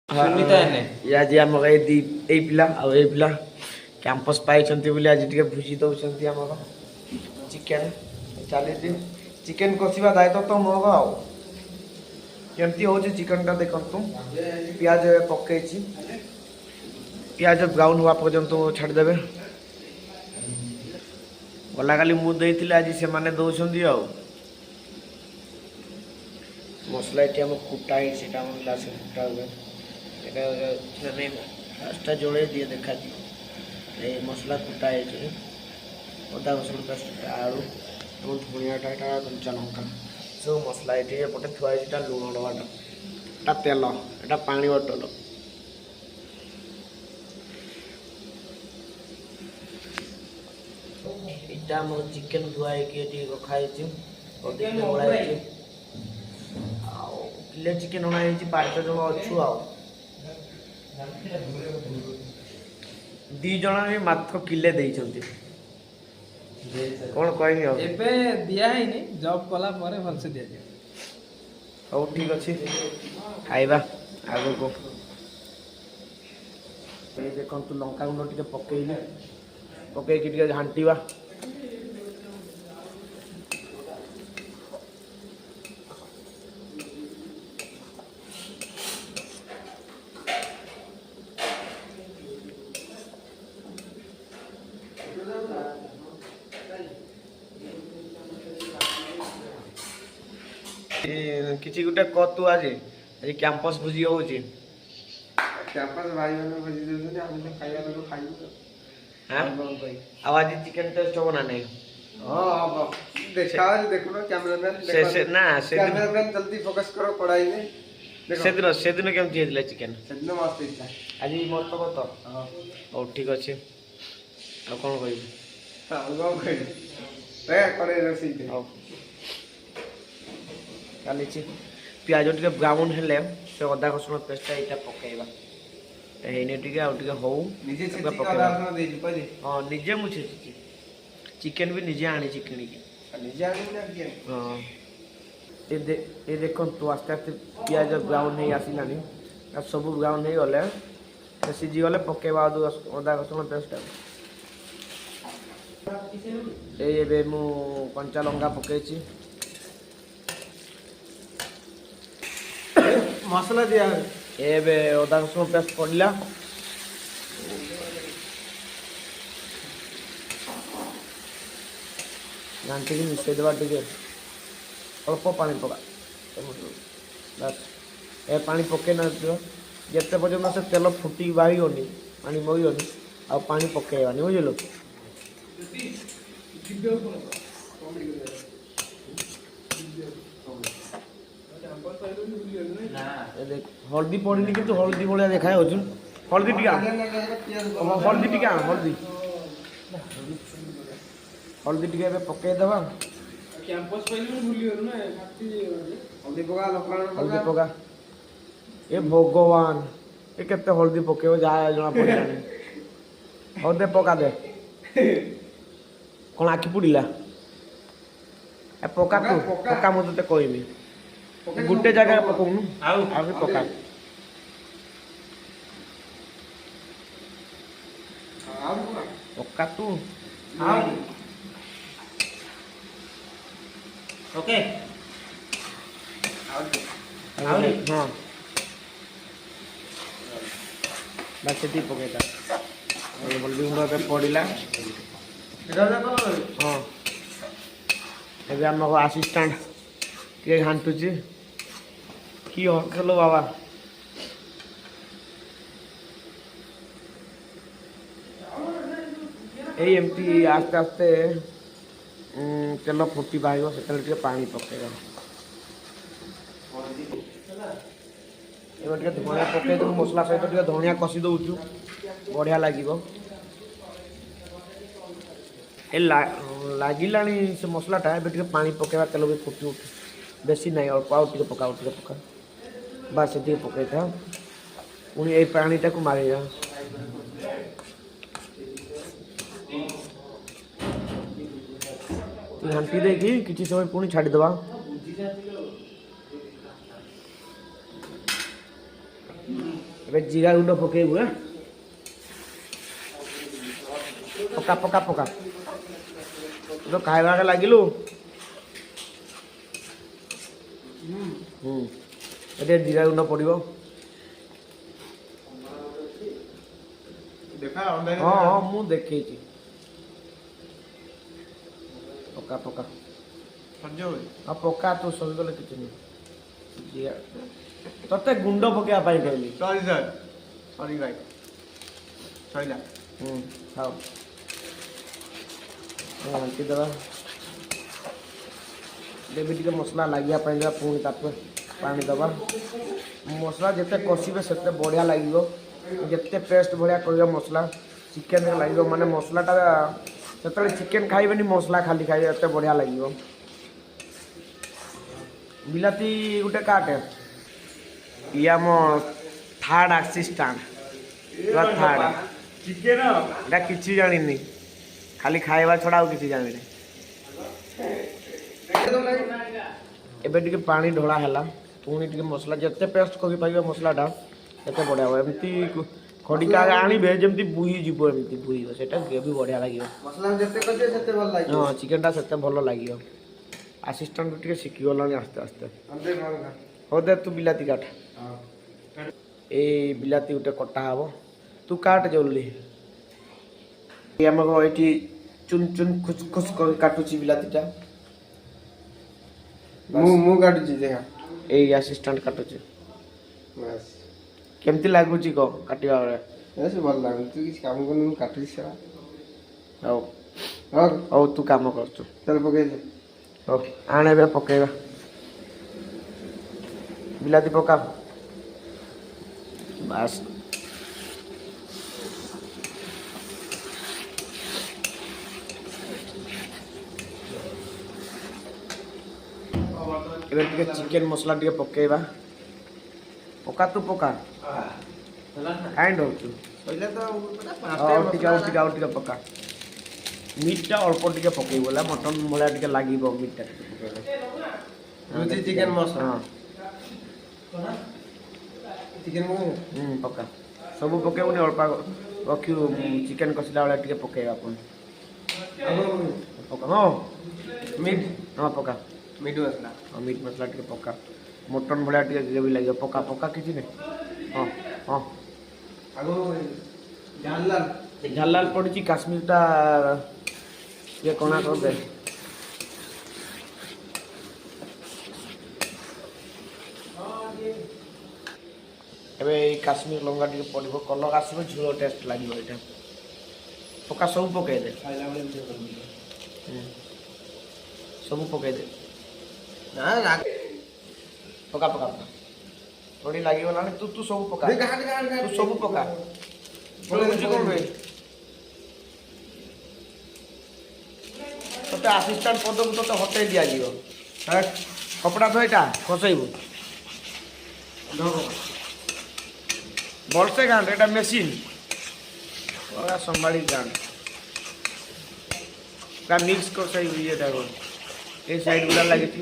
आज आम पिला आई पिला कैंपस पाई आज टे भुजी दौरान आम चिकेन चली चिकेन कषा दायित्व तो मोर आमती हो चिकेन टा देखु पियाज पकई पियाज ब्राउन हुआ पर्यंत छाड़देवे गला काली मुझे आज से मैंने दौरान मसला ये आम कुटा ग्लास कुटा हुए रास्ता जोड़े दिए देखा ये मसला कुटा है अदा रसुण पेस्ट आलू धनियाटा कंचा लंका सब मसला ये पटे थुआ लुण डबाटा तेल एटा पानी बोतल यहाँ मोर चिकेन धुआई रखाई किले चिकेन अणाई 5 जन अच्छु दी जन भी मात्र किले कौन कह दिया जॉब कला भलसे दि हौ ठीक अच्छे खाइबा आग को देखु लंका गुंड टे पकईली पकईकी घांटा किसी गोटे कतु आज आज कैंपस भोजी हो कैंपस भाई मैंने भोजी देउछन हम तो खाइबा लोग खाइबो हां आज चिकन टेस्ट हो ना नहीं हां अब देखा देखो ना कैमरामैन से ना से कैमरामैन जल्दी फोकस करो पढ़ाई में देखो से दिन केमती हेतला चिकन से दिन मस्त इच्छा आज मस्त कत हां ओ ठीक अच्छे आ कोन कहबी हां गो कहि रे करे रसी दे हां चली पियाज टे ब्राउन हेले से अदा रसुण पेस्ट यहाँ पकईवा हेने टे हो हाँ निजे मुझे चिकेन भी निजे आनी किणिकी हाँ ये देखु आस्ते आस्ते पियाज ब्राउन हो आसला सब ब्राउन हो गले सीझी गले पकईवा अदा रसुण पेस्ट ये मु कंचा लंका पकई मसला दिया एबे अदा रसुण पेस्ट पड़ला घाटी की मिसई देवा टे अल्प पानी पका बस ए पानी पकई ना जिते पर्यटन से तेल फुटी बाहरी पानी मगनी आ पानी पकईवानी बुझल हल्दी पड़नी कि हल्दी भाया देखा हल्दी टिका हल्दी टिका हल्दी हल्दी टिका पकईदे हल्दी पका ए भगवान ये केते हल्दी पकेब जहाँ जना पड़ा हल्दी पका दे कौन आखि पुड़िला ए पका तू पका मुझे कहमी गोटे जगह पकाउनु आउ पका पका तू ओके हाँ बस ये पकईता हल्दी गुंड पड़ा हाँ ये आम आसिस्टाट टे घाटुची कि हलो बाबा एमती आस्ते आस्ते तेल फुटी बाहर से पानी पकईवा एवं धनिया पकई दू मसला सहित धनिया कषि दौचु बढ़िया लगे लगिला से मसलाटा ए पानी पकईवा तेल भी फुटी उठे बेसी ना अल्प आउ टे पका पका बस ये पकई था पुणी ये पानीटा को मारे घाटी देकी किसी समय पुणी छाड़ीदवा ଏବେ ଜିରା ଗୁଣ୍ଡ ପକେଇବୁ ପକା ପକା ପକା ତୁ ତ ଖାଇବାକେ ଲାଗିଲୁ। ଏଠି ଜିରା ଗୁଣ୍ଡ ପଡ଼ିବ। ଦେଖା ଅଣ୍ଡା ହଁ ହଁ ମୁଁ ଦେଖେଇଛି। ପକା ପକା ସରିଯିବ ବୋଲି। ଆଉ ପକା ତୁ ସରିଗଲେ କିଛି ନାହିଁ। ଜିରା ତତେ ଗୁଣ୍ଡ ପକେଇବା ପାଇଁ କହିଲି। ସରି ସାର୍ ସରି ଭାଇ ସରିଲା। ଖାଉ ଘାଣ୍ଟି ଦେବା। ଏବେ ଟିକେ ମସଲା ଲାଗିବା ପାଇଁ ଦେବା ପୁଣି ତାପରେ ପାଣି ଦେବା। ମସଲା ଯେତେ କଷିବେ ସେତେ ବଢ଼ିଆ ଲାଗିବ। ଯେତେ ପେଷ୍ଟ ଭଳିଆ କରିବ ମସଲା ଚିକେନ୍ରେ ଲାଗିବ ମାନେ ମସଲାଟା ଯେତେବେଳେ ଚିକେନ୍ ଖାଇବେନି ମସଲା ଖାଲି ଖାଇବେ ଏତେ ବଢ଼ିଆ ଲାଗିବ। ବିଲାତି ଗୋଟେ କାଟେ ଇଏ ଆମ ଥାର୍ଡ଼ ଆସିଷ୍ଟାଣ୍ଟ ଥାର୍ଡ଼ ଚିକେନ ଏଇଟା କିଛି ଜାଣିନି ଖାଲି ଖାଇବା ଛଡ଼ା ଆଉ କିଛି ଜାଣିନି। ଏବେ ଟିକେ ପାଣି ଢଳା ହେଲା ପୁଣି ଟିକେ ମସଲା ଯେତେ ପେଷ୍ଟ କରିପାରିବେ ମସଲାଟା ସେତେ ବଢ଼ିଆ ହେବ। ଏମିତି ଖଡ଼ିକା ଆଣିବେ ଯେମିତି ବୁହିଯିବ ଏମିତି ବୁହିବ ସେଇଟା ଗ୍ରେଭି ବଢ଼ିଆ ଲାଗିବ। ମସଲା ଯେତେ କରିବେ ସେତେ ଭଲ ଲାଗିବ। ହଁ ଚିକେନ୍ଟା ସେତେ ଭଲ ଲାଗିବ। ଆସିଷ୍ଟାଣ୍ଟ ଟିକେ ଶିଖିଗଲାଣି ଆସ୍ତେ ଆସ୍ତେ। ହଉ ଦେ ତୁ ବିଲାତି କାଟ। ଏଇ ବିଲାତି ଗୋଟେ କଟା ହେବ ତୁ କାଟ ଜଲ୍ଦି। ଆମର ଏଠି ଚୁନ ଚୁନ ଖୁଚ ଖୁଚ କରି କାଟୁଛି ବିଲାତିଟା। ମୁଁ କାଟୁଛି ଦେଖା। ଏଇ ଆସିଷ୍ଟାଣ୍ଟ କାଟୁଛି। ବାସ୍ କେମିତି ଲାଗୁଛି କହ କାଟିବା ବେଳେ? ସେ ଭଲ ଲାଗୁନି ତୁ କିଛି କାମ କରୁନୁ ମୁଁ କାଟୁଛି ସେଟା। ହଉ ହଉ ହଉ ତୁ କାମ କରୁଛୁ। ଚାଲ ପକେଇଦେ। ହଉ ଆଣେ ଏବେ ପକେଇବା। ବିଲାତି ପକା ବାସ୍। ଏବେ ଟିକେ ଚିକେନ୍ ମସଲା ଟିକେ ପକେଇବା। ପକା ତୁ ପକା କାଇଁ ଡରୁଛୁ? କହିଲେ ତ ଆଉ ଟିକେ ଆଉ ଟିକେ ଆଉ ଟିକେ ପକା। ମିଟ୍ଟା ଅଳ୍ପ ଟିକେ ପକେଇବ ହେଲା ମଟନ୍ ଭଳିଆ ଟିକେ ଲାଗିବ ମିଟ୍ଟା ଟିକେ ପକେଇଲେ। ରୁଚି ଚିକେନ ମସଲା। ହଁ ଚିକେନ ମସଲା ପକା ସବୁ ପକେଇବୁନି ଅଳ୍ପ ରଖିବୁ ଚିକେନ୍ କଷିଲା ବେଳେ ଟିକେ ପକେଇବା ପୁଣି। ପକା ହଁ ମିଟ୍ ହଁ ପକା ମିଟ୍ ମସଲା। ହଁ ମିଟ୍ ମସଲା ଟିକେ ପକା ମଟନ୍ ଭଳିଆ ଟିକେ ଗ୍ରେଭି ଲାଗିବ। ପକା ପକା କିଛି ନାହିଁ। ହଁ ହଁ ଆଗକୁ ଝାଲ ଲାଲ ଝାଲ ଲାଲ ପଡ଼ିଛି କାଶ୍ମୀରଟା ଟିକେ କଣା କରିଦେ। ଏବେ ଏଇ କାଶ୍ମୀର ଲଙ୍କା ଟିକେ ପଡ଼ିବ କଲର୍ ଆସିବ ଝୋଳ ଟେଷ୍ଟ ଲାଗିବ ଏଇଟା। ପକା ସବୁ ପକେଇଦେ। ସବୁ ପକେଇଦେ। ନା ରାଗ ପକା ପକା ପକା ଥୋଡ଼ି ଲାଗିଗଲାଣି ତୁ ତୁ ସବୁ ପକା। ତୁ ସବୁ ପକା ପକଉଛି କ'ଣ ବେ? ତୋତେ ଆସିଷ୍ଟାଣ୍ଟ ପଦକୁ ତୋତେ ହଟେଇ ଦିଆଯିବ। କପଡ଼ା ଧୋଇଟା ଖସେଇବୁ ଭଲସେ ଗାଁରେ ଏଇଟା ମେସିନ୍ ପୁରା ସମ୍ଭାଳି ଗାଁରେ ପୁରା ମିକ୍ସ କରିସାଇ ଇଏଟା ଏ ସାଇଡ୍ ଗୁଡ଼ା ଲାଗିଛି।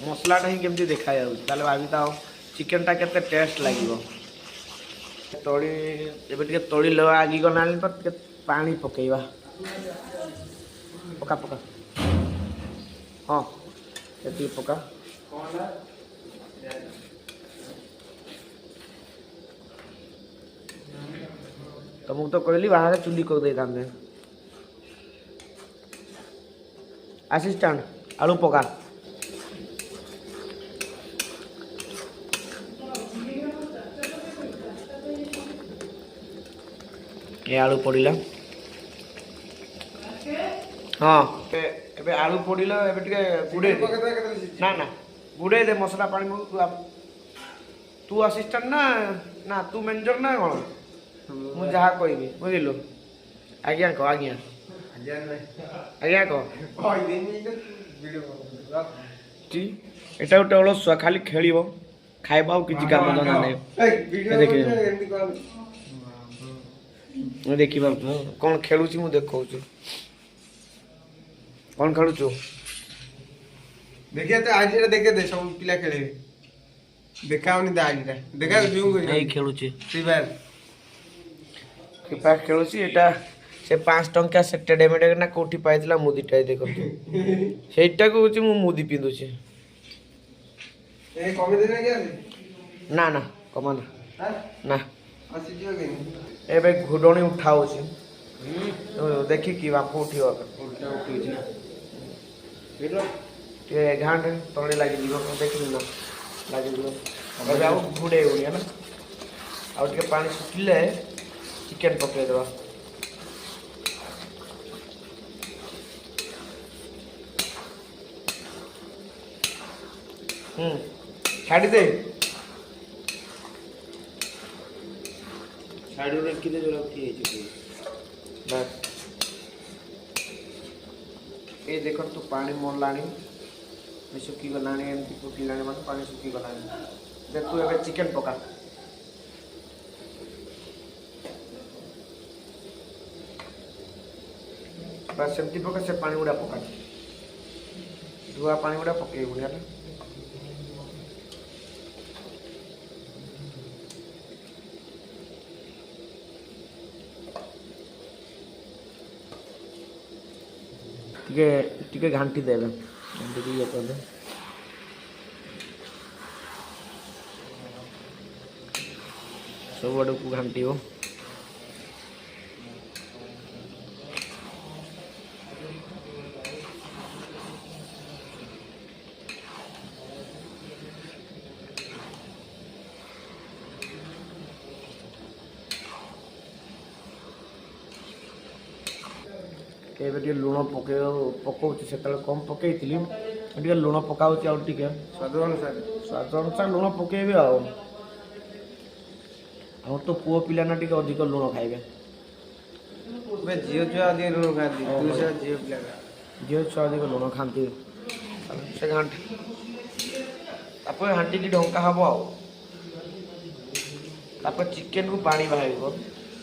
ମସଲାଟା ହିଁ କେମିତି ଦେଖାଯାଉଛି ତାହେଲେ ଭାବିଥାଅ ଚିକେନ୍ଟା କେତେ ଟେଷ୍ଟ ଲାଗିବ। ତଳି ଏବେ ଟିକେ ତଳି ଲାଗିଗଲାଣି ତ ଟିକେ ପାଣି ପକେଇବା। ପକା ପକା ହଁ ଏତିକି ପକା। ତମକୁ ତ କହିଲି ବାହାରେ ଚୁଲି କରିଦେଇଥାନ୍ତେ। ଆସିଷ୍ଟାଣ୍ଟ ଆଳୁ ପକା। ଏ ଆଳୁ ପଡ଼ିଲା। ହଁ ଏବେ ଆଳୁ ପଡ଼ିଲା ଏବେ ଟିକେ ଗୁଡ଼େଇ ଦେ। ନା ନା ଗୁଡ଼େଇ ଦେ ମସଲା ପାଣି ତୁ ଆସିଷ୍ଟାଣ୍ଟ ନା ତୁ ମ୍ୟାନେଜର ନା କ'ଣ? ମୁଁ ଯାହା କହିବି ବୁଝିଲୁ। ଆଜ୍ଞା କହ ଆଜ୍ଞା ଆଜ୍ଞା କହ। ଏଟା ଗୋଟେ ଅଳସୁଆ ଖାଲି ଖେଳିବ ଖାଇବା ଆଉ କିଛି କାମ ଧନ୍ଦା ନାହିଁ। ଦେଖେ ମୁଁ ଦେଖିପାରୁଛୁ କ'ଣ ଖେଳୁଛି ମୁଁ ଦେଖାଉଛି କ'ଣ ଖେଳୁଛୁ ଦେଖିବା ତ ଆଜିଟା ଦେଖେ ଦେ ସବୁ ପିଲା ଖେଳିବେ ଦେଖାଉନି ତ ଆଜିଟା ଦେଖା ଜୁମ୍ କରି ଏଇ ଖେଳୁଛି ଫ୍ରି ଫାୟାର ଫ୍ରି ଫାୟାର ଖେଳୁଛି ଏଇଟା ସେ 5 ଟଙ୍କା ସେ ଟେଡେମେଡେ ନା କୋଉଠି ପାଇଥିଲା ମୁଦିଟା ଦେଖନ୍ତୁ ସେଇଟାକୁ ହଉଛି ମୁଁ ମୁଦି ପିନ୍ଧୁଛି ଏ କମେଇ ଦେନା କି ଆଜି ନା ନା କମାନା ହାଁ ନା ଆସିଯିବ କି ଏବେ ଘୋଡ଼ଣି ଉଠା ହଉଛି ଦେଖିକି ବାପ ଉଠିବ ଉଲ୍ଟା ଉଠୁଛି ଟିକେ ଘାଣ୍ଟ ତଳେ ଲାଗିଯିବ ଦେଖିଲି ନା ଲାଗିଯିବ ଏବେ ଆଉ ଘୋଡ଼େଇ ହଉନି ହେଲା ଆଉ ଟିକେ ପାଣି ଶୁଖିଲେ ଚିକେନ ପକେଇଦେବା ଛାଡ଼ିଦେ ସାଇଡରୁ ରଖିଦେ ଯୋଉଟା ଉଠି ଯାଇଛି ବାସ୍ ଏ ଦେଖନ୍ତୁ ପାଣି ମଲାଣି ଶୁଖିଗଲାଣି ଏମିତି ଫୁଟିଲାଣି ମାନେ ପାଣି ଶୁଖିଗଲାଣି ତୁ ଏବେ ଚିକେନ ପକା ବାସ୍ ସେମିତି ପକା ସେ ପାଣି ଗୁଡ଼ା ପକା ଧୁଆ ପାଣି ଗୁଡ଼ା ପକେଇବୁନି ହେଲା ଟିକେ ଟିକେ ଘାଣ୍ଟି ଦେବେ ଘାଣ୍ଟିକି ଇଏ କରିଦେ ସବୁଆଡ଼କୁ ଘାଣ୍ଟିବ ଏବେ ଟିକେ ଲୁଣ ପକାଉଛି ସେତେବେଳେ କମ୍ ପକେଇଥିଲି ଟିକେ ଲୁଣ ପକାଉଛି ଆଉ ଟିକେ ସ୍ୱାଦ ଅନୁସାରେ ଲୁଣ ପକେଇବି ଆଉ ଆମର ତ ପୁଅ ପିଲା ନା ଟିକେ ଅଧିକ ଲୁଣ ଖାଇବେ ଏବେ ଝିଅ ଛୁଆ ଅଧିକ ଲୁଣ ଖାଆନ୍ତି ତୁ ସେ ଝିଅ ପିଲା ଝିଅ ଛୁଆ ଅଧିକ ଲୁଣ ଖାଆନ୍ତି ସେ ଘାଣ୍ଟି ତାପରେ ଘାଣ୍ଟିକି ଢଙ୍କା ହବ ଆଉ ତାପରେ ଚିକେନକୁ ପାଣି ବାହାରିବ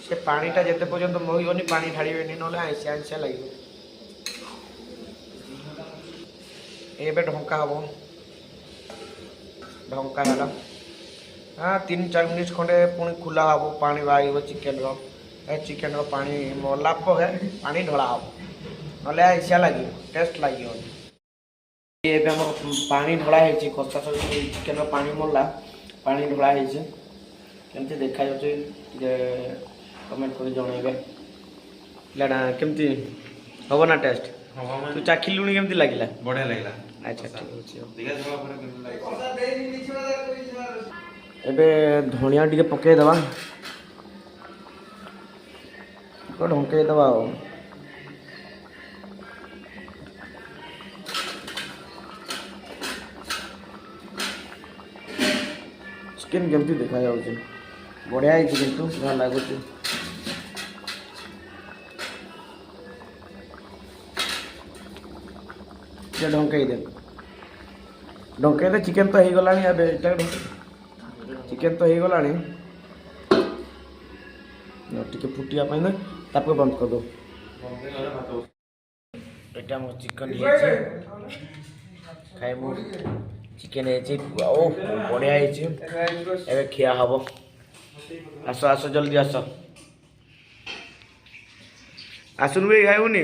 ସେ ପାଣିଟା ଯେତେ ପର୍ଯ୍ୟନ୍ତ ମରିବନି ପାଣି ଢାଳିବେନି ନହେଲେ ଆଇଁଷିଆ ଆଇଁଷିଆ ଲାଗିବ ଏବେ ଢଙ୍କା ହବ ଢଙ୍କା ହେଲା ହଁ 3-4 ମିନିଟ୍ ଖଣ୍ଡେ ପୁଣି ଖୋଲା ହବ ପାଣି ବାହାରିବ ଚିକେନର ପାଣି ମଲା ପରେ ପାଣି ଢଳା ହବ ନହେଲେ ଆଇଁଷିଆ ଲାଗିବ ଟେଷ୍ଟ ଲାଗିବନି ଏବେ ଆମର ପାଣି ଢଳା ହେଇଛି କଷା ଚିକେନର ପାଣି ମଲା ପାଣି ଢଳା ହେଇଛି କେମିତି ଦେଖାଯାଉଛି ଟିକେ କମେଣ୍ଟ କରି ଜଣାଇବେ ପିଲାଟା କେମିତି ହବ ନା ଟେଷ୍ଟ ତୁ ଚାଖିଲୁଣି କେମିତି ଲାଗିଲା ବଢିଆ ଲାଗିଲା ଆଚ୍ଛା ଠିକ୍ ଅଛି ଦେଖିଆ ଝୋଳ ପରେ କେମିତି ଲାଗିବ ଏବେ ଧଣିଆ ଟିକେ ପକେଇଦେବା ଢଙ୍କେଇଦେବା ଆଉ ଚିକେନ୍ କେମିତି ଦେଖାଯାଉଛି ବଢ଼ିଆ ହେଇଛି କିନ୍ତୁ ଭଲ ଲାଗୁଛି ଟିକେ ଢଙ୍କେଇଦେ ଚିକେନ୍ ତ ହେଇଗଲାଣି ଏବେ ଚିକେନ୍ ତ ହେଇଗଲାଣି ଟିକେ ଫୁଟିବା ପାଇଁ ନା ତାପରେ ବନ୍ଦ କରିଦେବୁ ଏଇଟା ମୋ ଚିକେନ୍ ହେଇଛି ଖାଇବୁ ଚିକେନ୍ ହେଇଛି ଓ ବଢ଼ିଆ ହେଇଛି ଏବେ ଖିଆ ହବ ଆସ ଜଲ୍ଦି ଆସୁନୁ ଭାଇ ଖାଇବୁନି